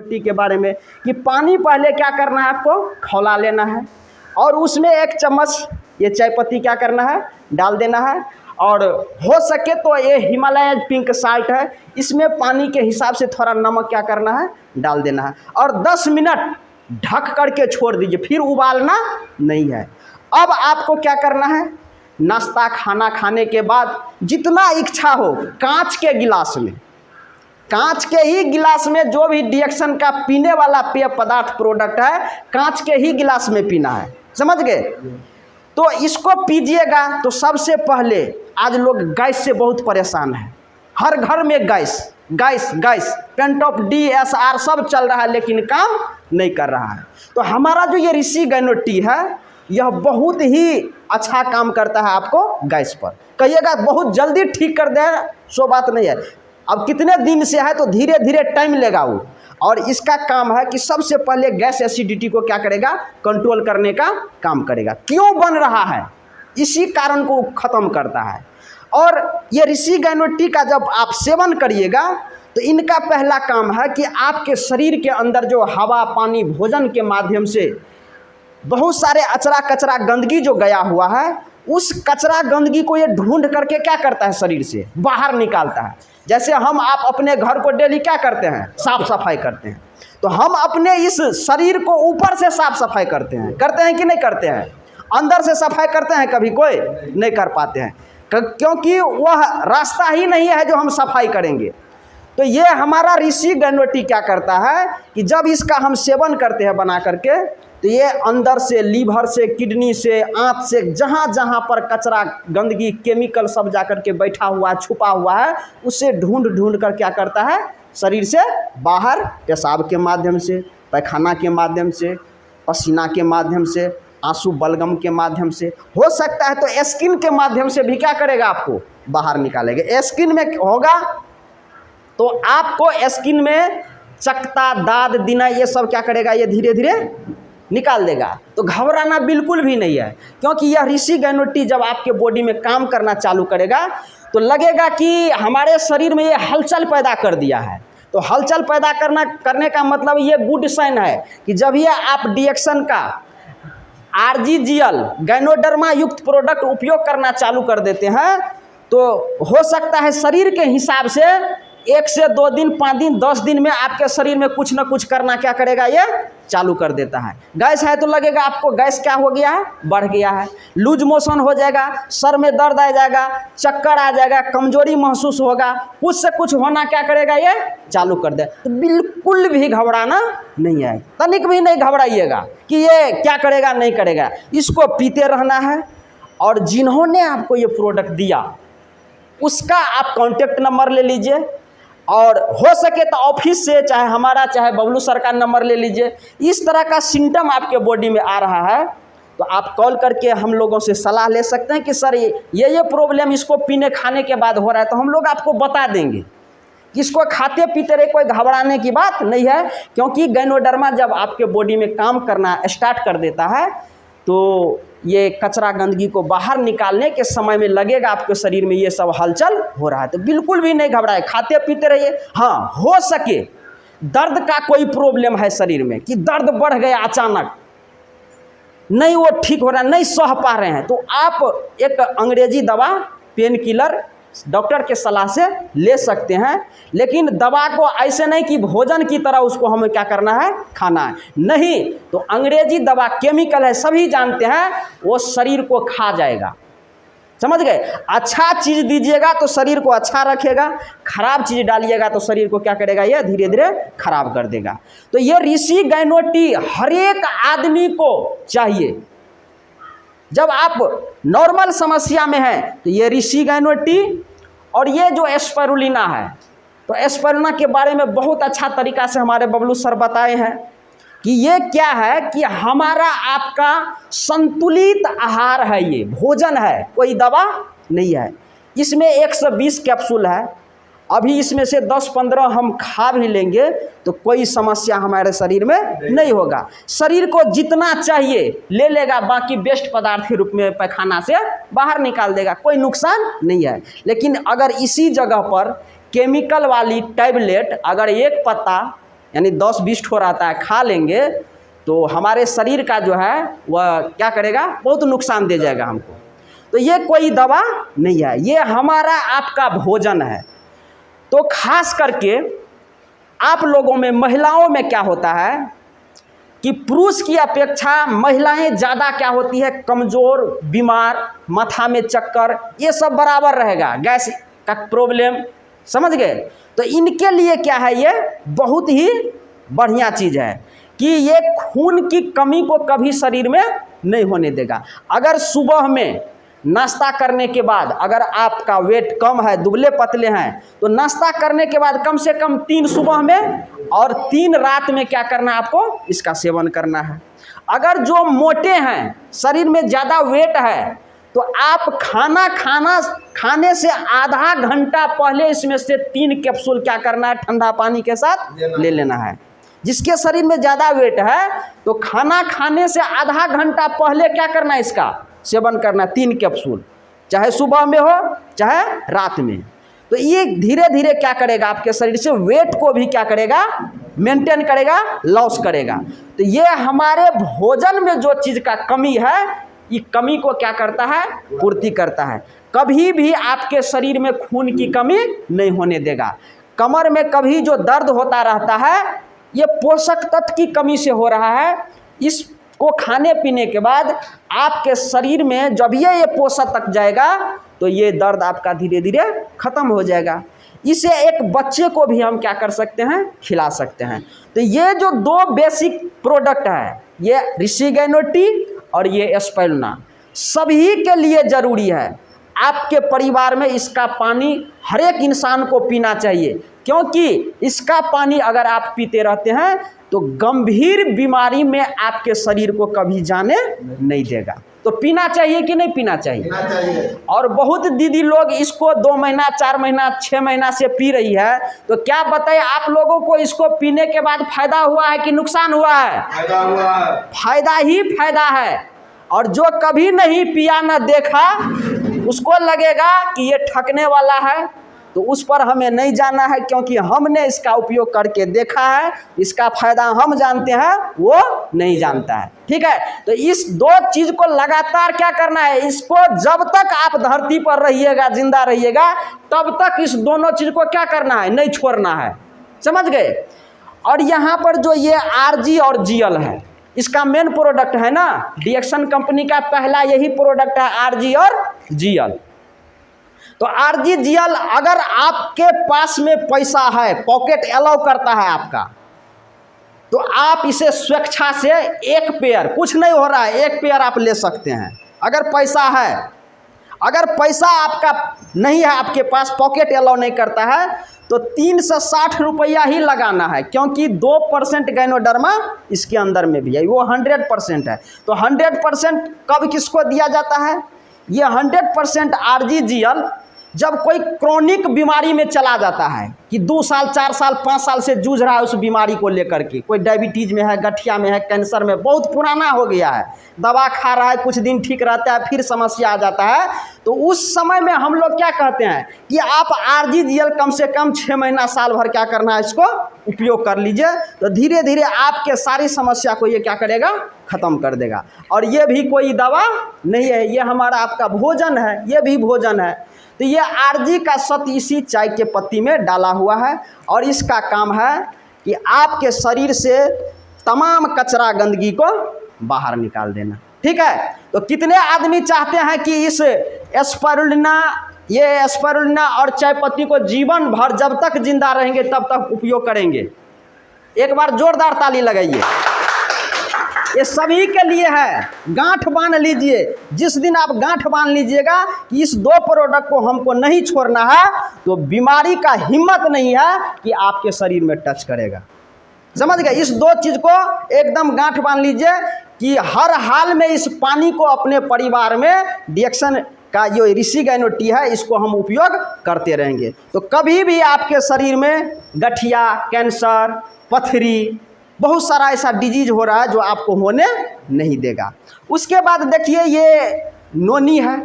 रोटी के बारे में कि पानी पहले क्या करना है, आपको खौला लेना है और उसमें 1 चम्मच ये चाय पत्ती क्या करना है, डाल देना है। और हो सके तो ये हिमालय पिंक साल्ट है, इसमें पानी के हिसाब से थोड़ा नमक क्या करना है, डाल देना है और 10 मिनट ढक करके छोड़ दीजिए, फिर उबालना नहीं है। अब आपको क्या करना है, नाश्ता खाना खाने के बाद जितना इच्छा हो कांच के गिलास में, कांच के ही गिलास में जो भी डिएक्शन का पीने वाला पेय पदार्थ प्रोडक्ट है, कांच के ही गिलास में पीना है, समझ गए। तो इसको पीजिएगा तो सबसे पहले आज लोग गैस से बहुत परेशान है, हर घर में gas gas gas Pantop DSR सब चल रहा है लेकिन काम नहीं कर रहा है। तो हमारा जो ये ऋषि गैनो टी है यह बहुत ही अच्छा काम करता है आपको गैस पर। कहिएगा बहुत जल्दी ठीक कर दे, सो बात नहीं है। अब कितने दिन से है तो धीरे धीरे टाइम लेगा वो, और इसका काम है कि सबसे पहले गैस एसिडिटी को क्या करेगा, कंट्रोल करने का काम करेगा। क्यों बन रहा है, इसी कारण को ख़त्म करता है। और ये ऋषि गैनो टी का जब आप सेवन करिएगा तो इनका पहला काम है कि आपके शरीर के अंदर जो हवा पानी भोजन के माध्यम से बहुत सारे अचरा कचरा गंदगी जो गया हुआ है, उस कचरा गंदगी को ये ढूंढ करके क्या करता है, शरीर से बाहर निकालता है। जैसे हम आप अपने घर को डेली क्या करते हैं, साफ सफाई करते हैं, तो हम अपने इस शरीर को ऊपर से साफ सफाई करते हैं कि नहीं करते हैं। अंदर से सफाई करते हैं कभी कोई नहीं कर पाते हैं, क्योंकि वह रास्ता ही नहीं है जो हम सफाई करेंगे। तो ये हमारा ऋषि गैनो टी क्या करता है कि जब इसका हम सेवन करते हैं बना करके, तो ये अंदर से लीवर से किडनी से आंत से जहाँ जहाँ पर कचरा गंदगी केमिकल सब जा कर के बैठा हुआ छुपा हुआ है, उसे ढूंढ ढूंढ कर क्या करता है, शरीर से बाहर पेशाब के माध्यम से, पैखाना के माध्यम से, पसीना के माध्यम से, आंसू बलगम के माध्यम से, हो सकता है तो स्किन के माध्यम से भी क्या करेगा, आपको बाहर निकालेगा। स्किन में होगा तो आपको स्किन में चकता दाद दिना ये सब क्या करेगा, ये धीरे धीरे निकाल देगा। तो घबराना बिल्कुल भी नहीं है, क्योंकि यह ऋषि गैनो टी जब आपके बॉडी में काम करना चालू करेगा तो लगेगा कि हमारे शरीर में ये हलचल पैदा कर दिया है। तो हलचल पैदा करने का मतलब ये गुड साइन है कि जब ये आप डिएक्शन का RGGL गैनोडर्मा युक्त प्रोडक्ट उपयोग करना चालू कर देते हैं, तो हो सकता है शरीर के हिसाब से 1 से 2 दिन 5 दिन 10 दिन में आपके शरीर में कुछ न कुछ करना क्या करेगा, ये चालू कर देता है। गैस है तो लगेगा आपको गैस क्या हो गया है, बढ़ गया है, लूज मोशन हो जाएगा, सर में दर्द आ जाएगा, चक्कर आ जाएगा, कमजोरी महसूस होगा, कुछ से कुछ होना क्या करेगा, ये चालू कर दे। तो बिल्कुल भी घबराना नहीं है, तनिक भी नहीं घबराइएगा कि ये क्या करेगा नहीं करेगा, इसको पीते रहना है। और जिन्होंने आपको ये प्रोडक्ट दिया उसका आप कॉन्टेक्ट नंबर ले लीजिए, और हो सके तो ऑफिस से चाहे हमारा चाहे बबलू सर का नंबर ले लीजिए। इस तरह का सिम्टम आपके बॉडी में आ रहा है तो आप कॉल करके हम लोगों से सलाह ले सकते हैं कि सर ये प्रॉब्लम इसको पीने खाने के बाद हो रहा है, तो हम लोग आपको बता देंगे कि इसको खाते पीते रहे, कोई घबराने की बात नहीं है। क्योंकि गैनोडर्मा जब आपके बॉडी में काम करना स्टार्ट कर देता है तो ये कचरा गंदगी को बाहर निकालने के समय में लगेगा आपके शरीर में ये सब हलचल हो रहा है। तो बिल्कुल भी नहीं घबराए, खाते पीते रहिए। हाँ, हो सके दर्द का कोई प्रॉब्लम है शरीर में कि दर्द बढ़ गया अचानक, नहीं वो ठीक हो रहा है, नहीं सह पा रहे हैं, तो आप एक अंग्रेजी दवा पेन किलर डॉक्टर के सलाह से ले सकते हैं। लेकिन दवा को ऐसे नहीं कि भोजन की तरह उसको हमें क्या करना है, खाना है, नहीं। तो अंग्रेजी दवा केमिकल है, सभी जानते हैं, वो शरीर को खा जाएगा, समझ गए। अच्छा चीज़ दीजिएगा तो शरीर को अच्छा रखेगा, खराब चीज़ डालिएगा तो शरीर को क्या करेगा, ये धीरे धीरे खराब कर देगा। तो ये ऋषि गैनो टी हर एक आदमी को चाहिए। जब आप नॉर्मल समस्या में हैं तो ये ऋषि गैनो टी, और ये जो एस्पिरुलिना है, तो एस्पिरुलिना के बारे में बहुत अच्छा तरीका से हमारे बबलू सर बताए हैं कि ये क्या है कि हमारा आपका संतुलित आहार है, ये भोजन है, कोई दवा नहीं है। इसमें 120 कैप्सूल है, अभी इसमें से 10-15 हम खा भी लेंगे तो कोई समस्या हमारे शरीर में नहीं होगा। शरीर को जितना चाहिए ले लेगा, बाकी वेस्ट पदार्थ के रूप में पैखाना से बाहर निकाल देगा, कोई नुकसान नहीं है। लेकिन अगर इसी जगह पर केमिकल वाली टैबलेट अगर एक पत्ता यानी 10-20 ठो रहता है, खा लेंगे तो हमारे शरीर का जो है वह क्या करेगा, बहुत नुकसान दे जाएगा हमको। तो ये कोई दवा नहीं है, ये हमारा आपका भोजन है। तो खास करके आप लोगों में, महिलाओं में क्या होता है कि पुरुष की अपेक्षा महिलाएं ज़्यादा क्या होती है, कमज़ोर, बीमार, माथा में चक्कर, ये सब बराबर रहेगा, गैस का प्रॉब्लम, समझ गए। तो इनके लिए क्या है, ये बहुत ही बढ़िया चीज़ है कि ये खून की कमी को कभी शरीर में नहीं होने देगा। अगर सुबह में नाश्ता करने के बाद अगर आपका वेट कम है, दुबले पतले हैं, तो नाश्ता करने के बाद कम से कम 3 सुबह में और 3 रात में क्या करना है, आपको इसका सेवन करना है। अगर जो मोटे हैं, शरीर में ज़्यादा वेट है, तो आप खाने से आधा घंटा पहले इसमें से 3 कैप्सूल क्या करना है, ठंडा पानी के साथ ले लेना है। जिसके शरीर में ज़्यादा वेट है तो खाना खाने से आधा घंटा पहले क्या करना है, इसका सेवन करना, 3 कैप्सूल, चाहे सुबह में हो चाहे रात में। तो ये धीरे धीरे क्या करेगा, आपके शरीर से वेट को भी क्या करेगा, मेंटेन करेगा, लॉस करेगा। तो ये हमारे भोजन में जो चीज़ का कमी है, ये कमी को क्या करता है, पूर्ति करता है। कभी भी आपके शरीर में खून की कमी नहीं होने देगा। कमर में कभी जो दर्द होता रहता है, ये पोषक तत्व की कमी से हो रहा है। इसको खाने पीने के बाद आपके शरीर में जब ये पोषक तक जाएगा तो ये दर्द आपका धीरे धीरे खत्म हो जाएगा। इसे एक बच्चे को भी हम क्या कर सकते हैं, खिला सकते हैं। तो ये जो 2 बेसिक प्रोडक्ट है, ये रिशिगेनो टी और ये स्पाइरुलिना, सभी के लिए ज़रूरी है। आपके परिवार में इसका पानी हर एक इंसान को पीना चाहिए, क्योंकि इसका पानी अगर आप पीते रहते हैं तो गंभीर बीमारी में आपके शरीर को कभी जाने नहीं देगा। तो पीना चाहिए कि नहीं पीना चाहिए? पीना चाहिए। और बहुत दीदी लोग इसको 2 महीना, 4 महीना, 6 महीना से पी रही है। तो क्या बताए आप लोगों को, इसको पीने के बाद फायदा हुआ है कि नुकसान हुआ है? फायदा हुआ है। फायदा ही फायदा है। और जो कभी नहीं पिया न देखा, उसको लगेगा कि ये ठगने वाला है। तो उस पर हमें नहीं जाना है, क्योंकि हमने इसका उपयोग करके देखा है, इसका फायदा हम जानते हैं, वो नहीं जानता है। ठीक है, तो इस 2 चीज़ को लगातार क्या करना है, इसको जब तक आप धरती पर रहिएगा, जिंदा रहिएगा, तब तक इस दोनों चीज़ को क्या करना है, नहीं छोड़ना है। समझ गए। और यहाँ पर जो ये RG और GL है, इसका मेन प्रोडक्ट है ना, डिएक्शन कंपनी का पहला यही प्रोडक्ट है, RG और GL। तो RG GL, अगर आपके पास में पैसा है, पॉकेट अलाउ करता है आपका, तो आप इसे स्वेच्छा से 1 पेयर, कुछ नहीं हो रहा है, 1 पेयर आप ले सकते हैं अगर पैसा है। अगर पैसा आपका नहीं है, आपके पास पॉकेट अलाउ नहीं करता है, तो 360 रुपया ही लगाना है, क्योंकि 2% गायनोडर्मा इसके अंदर में भी है, वो 100% है। तो 100% कब किसको दिया जाता है, ये 100% RG GL जब कोई क्रोनिक बीमारी में चला जाता है कि 2 साल, 4 साल, 5 साल से जूझ रहा है उस बीमारी को लेकर के, कोई डायबिटीज़ में है, गठिया में है, कैंसर में, बहुत पुराना हो गया है, दवा खा रहा है, कुछ दिन ठीक रहता है, फिर समस्या आ जाता है, तो उस समय में हम लोग क्या कहते हैं कि आप RG GL कम से कम 6 महीना, साल भर क्या करना है, इसको उपयोग कर लीजिए। तो धीरे धीरे आपके सारी समस्या को ये क्या करेगा, ख़त्म कर देगा। और ये भी कोई दवा नहीं है, ये हमारा आपका भोजन है, ये भी भोजन है। तो ये RG का सत्व इसी चाय के पत्ती में डाला हुआ है, और इसका काम है कि आपके शरीर से तमाम कचरा, गंदगी को बाहर निकाल देना। ठीक है, तो कितने आदमी चाहते हैं कि इस स्पाइरुलिना और चाय पत्ती को जीवन भर, जब तक जिंदा रहेंगे तब तक उपयोग करेंगे? एक बार जोरदार ताली लगाइए। ये सभी के लिए है। गांठ बांध लीजिए, जिस दिन आप गांठ बांध लीजिएगा कि इस 2 प्रोडक्ट को हमको नहीं छोड़ना है, तो बीमारी का हिम्मत नहीं है कि आपके शरीर में टच करेगा। समझ गए। इस 2 चीज़ को एकदम गांठ बांध लीजिए कि हर हाल में इस पानी को अपने परिवार में, डिएक्शन का जो रिशिगेनो टी है, इसको हम उपयोग करते रहेंगे। तो कभी भी आपके शरीर में गठिया, कैंसर, पथरी, बहुत सारा ऐसा डिजीज हो रहा है जो आपको होने नहीं देगा। उसके बाद देखिए ये नोनी है,